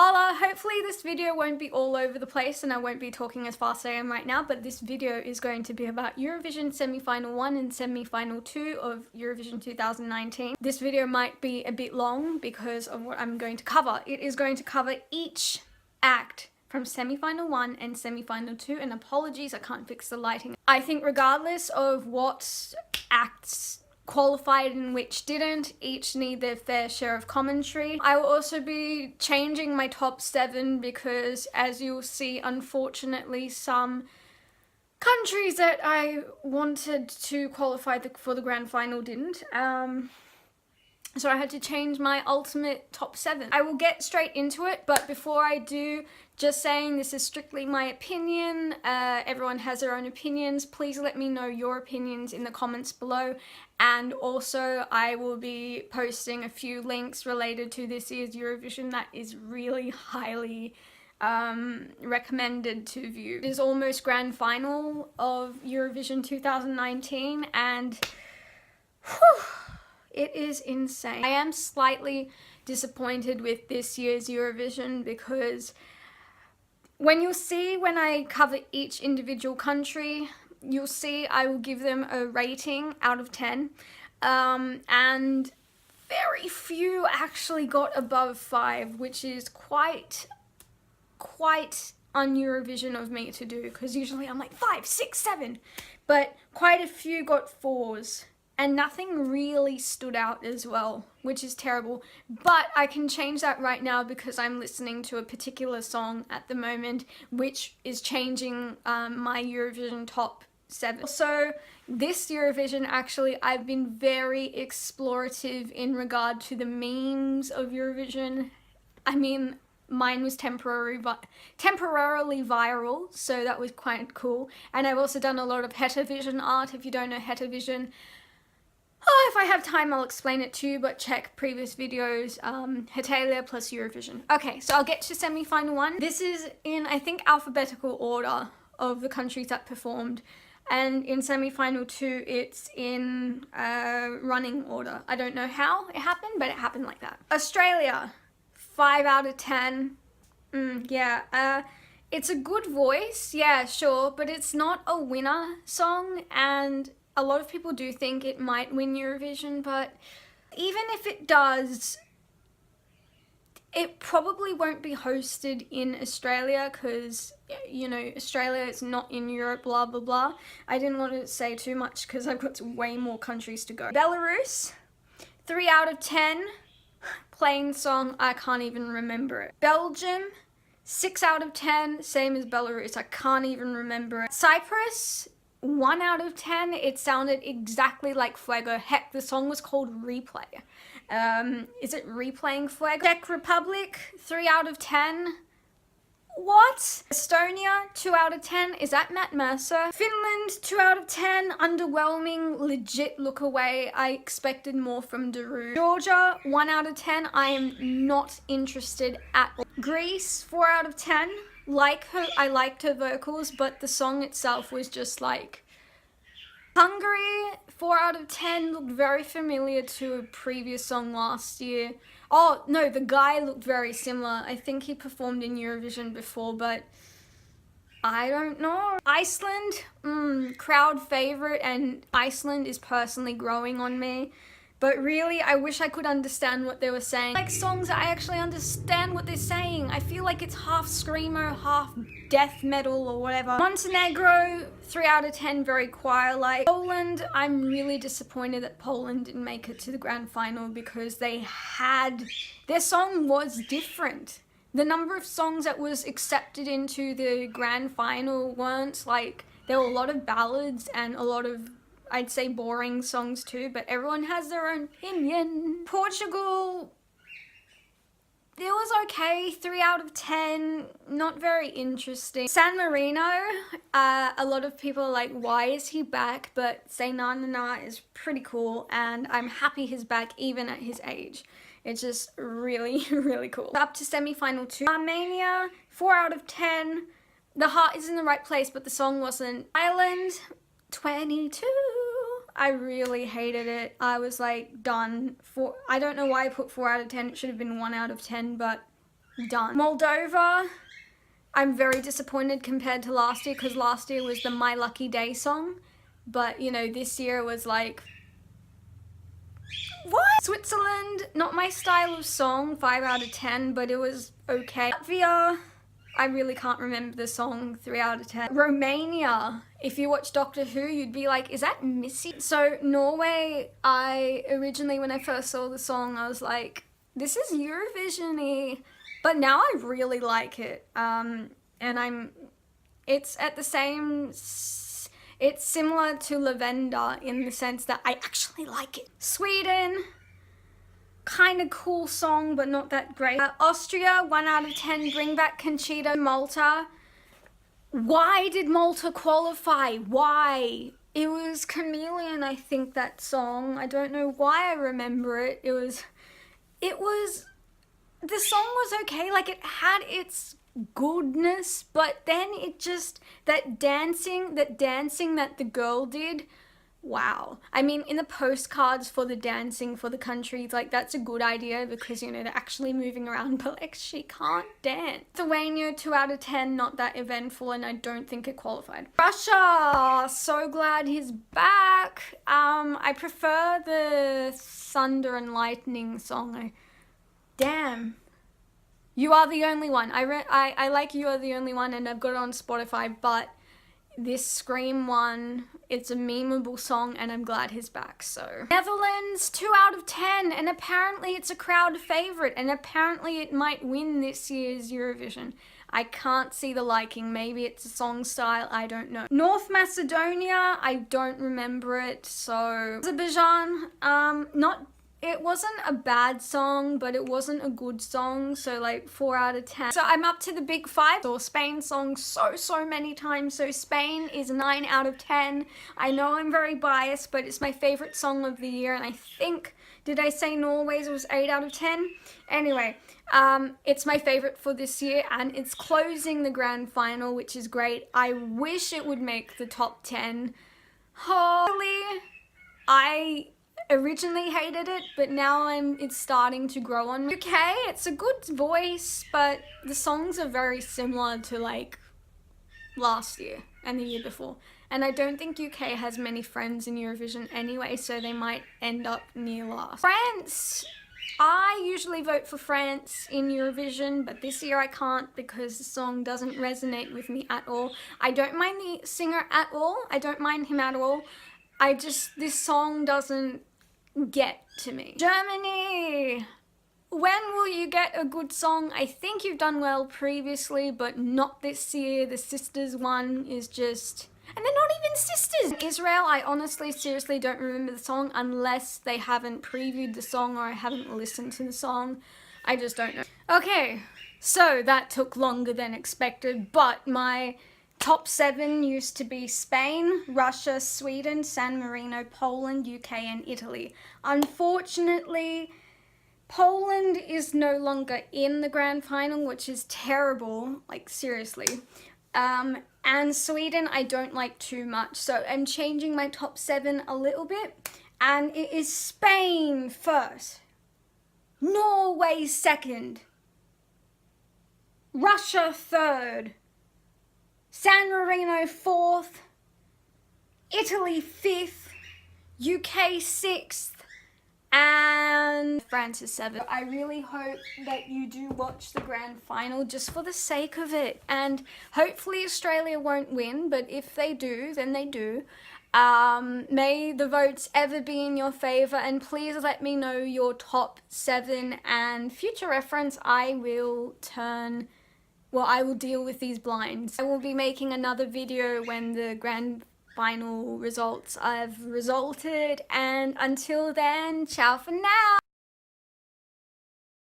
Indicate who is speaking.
Speaker 1: Hopefully this video won't be all over the place and I won't be talking as fast as I am right now, but this video is going to be about Eurovision Semi-Final 1 and Semi-Final 2 of Eurovision 2019. This video might be a bit long because of what I'm going to cover. It is going to cover each act from Semi-Final 1 and Semi-Final 2, and apologies, I can't fix the lighting. I think regardless of what acts qualified and which didn't, each need their fair share of commentary. I will also be changing my top 7 because, as you'll see, unfortunately some countries that I wanted to qualify for the grand final didn't. So I had to change my ultimate top 7. I will get straight into it, but before I do, just saying this is strictly my opinion. Everyone has their own opinions. Please let me know your opinions in the comments below. And also I will be posting a few links related to this year's Eurovision that is really highly recommended to view. It is almost grand final of Eurovision 2019 and whew, it is insane. I am slightly disappointed with this year's Eurovision because when I cover each individual country, you'll see I will give them a rating out of 10, and very few actually got above 5, which is quite un-Eurovision of me to do, because usually I'm like 5, 6, 7, but quite a few got 4s. And nothing really stood out as well, which is terrible. But I can change that right now because I'm listening to a particular song at the moment, which is changing my Eurovision top 7. So this Eurovision, actually, I've been very explorative in regard to the memes of Eurovision. I mean, mine was temporarily viral, so that was quite cool. And I've also done a lot of Hetavision art. If you don't know Hetavision, if I have time I'll explain it to you, but check previous videos, Hetalia plus Eurovision. Okay, so I'll get to Semi-Final 1. This is in, I think, alphabetical order of the countries that performed. And in Semi-Final 2, it's in running order. I don't know how it happened, but it happened like that. Australia, 5 out of 10. Yeah, it's a good voice, yeah, sure, but it's not a winner song, and a lot of people do think it might win Eurovision, but even if it does, it probably won't be hosted in Australia because, you know, Australia is not in Europe, blah, blah, blah. I didn't want to say too much because I've got way more countries to go. Belarus, 3 out of 10. Plain song, I can't even remember it. Belgium, 6 out of 10, same as Belarus, I can't even remember it. Cyprus, 1 out of 10, it sounded exactly like Fuego. Heck, the song was called Replay. Is it Replaying Fuego? Czech Republic, 3 out of 10. What? Estonia, 2 out of 10. Is that Matt Mercer? Finland, 2 out of 10. Underwhelming, legit look away. I expected more from Daru. Georgia, 1 out of 10. I am not interested at all. Greece, 4 out of 10. I liked her vocals, but the song itself was just like... Hungary, 4 out of 10, looked very familiar to a previous song last year. Oh, no, the guy looked very similar. I think he performed in Eurovision before, but I don't know. Iceland, crowd favorite, and Iceland is personally growing on me. But really, I wish I could understand what they were saying. Like songs that I actually understand what they're saying. I feel like it's half screamo, half death metal or whatever. Montenegro, 3 out of 10, very choir-like. Poland, I'm really disappointed that Poland didn't make it to the grand final because their song was different. The number of songs that was accepted into the grand final weren't like, there were a lot of ballads and a lot of, I'd say, boring songs too, but everyone has their own opinion. Portugal, it was okay, 3 out of 10, not very interesting. San Marino, a lot of people are like, why is he back? But Say Na Na Na is pretty cool, and I'm happy he's back even at his age. It's just really, really cool. Up to Semi-Final 2. Armenia, 4 out of 10. The heart is in the right place, but the song wasn't. Ireland, 22. I really hated it. I was like done. I don't know why I put 4 out of 10. It should have been 1 out of 10, but Done. Moldova, I'm very disappointed compared to last year, because last year was the My Lucky Day song, but you know, this year was like, what? Switzerland, not my style of song, 5 out of 10, but it was okay. Latvia, I really can't remember the song, 3 out of 10. Romania, if you watch Doctor Who, you'd be like, is that Missy? So Norway, I originally, when I first saw the song, I was like, this is Eurovision-y, but now I really like it. It's at the same, it's similar to Lavender in the sense that I actually like it. Sweden, kind of cool song, but not that great. Austria, 1 out of 10, bring back Conchita. Malta, why did Malta qualify? Why? It was Chameleon, I think, that song. I don't know why I remember it. The song was okay, like it had its goodness, but then it just, that dancing that the girl did, wow. I mean, in the postcards for the dancing for the countries, like that's a good idea because, you know, they're actually moving around, but like she can't dance. Lithuania, 2 out of 10, not that eventful, and I don't think it qualified. Russia, so glad he's back. I prefer the Thunder and Lightning song. Damn. You Are the Only One. I like You Are the Only One, and I've got it on Spotify, but this Scream one, it's a memeable song, and I'm glad he's back, so. Netherlands, 2 out of 10, and apparently it's a crowd favourite, and apparently it might win this year's Eurovision. I can't see the liking. Maybe it's a song style, I don't know. North Macedonia, I don't remember it, so. Azerbaijan, it wasn't a bad song, but it wasn't a good song, so like 4 out of 10. So I'm up to the big 5. Saw Spain song so many times, so Spain is 9 out of 10. I know I'm very biased, but it's my favorite song of the year, and I think, did I say Norway's was 8 out of 10? Anyway, it's my favorite for this year, and it's closing the grand final, which is great. I wish it would make the top 10. Holy, I originally hated it, but now it's starting to grow on me. UK, it's a good voice, but the songs are very similar to like last year and the year before. And I don't think UK has many friends in Eurovision anyway, so they might end up near last. France, I usually vote for France in Eurovision, but this year I can't because the song doesn't resonate with me at all. I don't mind the singer at all. I don't mind him at all. This song doesn't get to me. Germany, when will you get a good song? I think you've done well previously, but not this year. The Sisters one is just, and they're not even sisters. Israel, I honestly, seriously don't remember the song unless they haven't previewed the song or I haven't listened to the song. I just don't know. Okay, so that took longer than expected, but my top 7 used to be Spain, Russia, Sweden, San Marino, Poland, UK, and Italy. Unfortunately, Poland is no longer in the grand final, which is terrible, like seriously. And Sweden I don't like too much, so I'm changing my top 7 a little bit. And it is Spain first, Norway second, Russia third, San Marino 4th, Italy 5th, UK 6th, and France is 7th. I really hope that you do watch the grand final just for the sake of it. And hopefully Australia won't win, but if they do, then they do. May the votes ever be in your favour, and please let me know your top 7, and future reference I will deal with these blinds. I will be making another video when the grand final results have resulted, and until then, ciao for now!